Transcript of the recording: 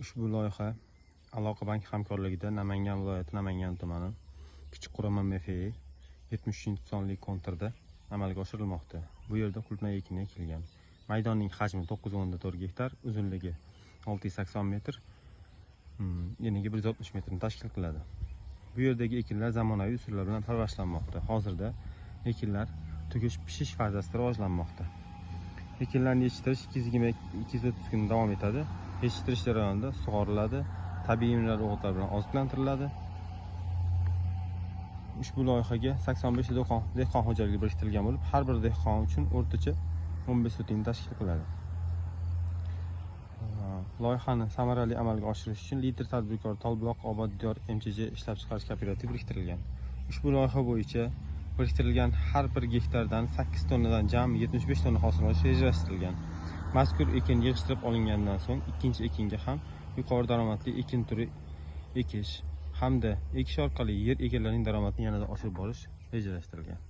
Ushbu loyiha Aloqa banki hamkorligida Namangan viloyati Namangan tumani Kichik Qurama MFI 73-sonli konturda amalga oshirilmoqda. Bu yerda qulupnay ekini ekilgan. Maydonning hajmi 9.4 gektar, uzunligi 680 metr, eniga 160 metrni tashkil qiladi. Bu yerdagi ekinlar zamonaviy usullar bilan parvarishlanmoqda. Hozirda ekinlar tugish pishish fazasida rivojlanmoqda. Ekinlarni yetishtirish 220-230 kun davom etadi. Yetishtirish jarayonida sug'oriladi, tabiiy mineral o'g'itlar bilan oziqlantiriladi. Ushbu loyihaga 85 dehqon xo'jaligi biriktirilgan bo'lib, har bir dehqon uchun o'rtacha 15 sotingni tashkil qiladi. Loyihani samarali amalga oshirish uchun Lider tadbirkor Tolbuloq Obod diyor MChJ ishlab chiqarish kooperativi biriktirilgan. Ushbu loyiha bo'yicha biriktirilgan har bir gektardan 8 tonnadan jami 75 tonna hosil olish rejalashtirilgan. Mazkur ekin yig'ishtirib olingandan so'ng ikkinchi ekinga ham yuqori daromadli ekin turi ekish hamda ekish orqali yer egalarining daromadini yanada oshirib borish rejalashtirilgan.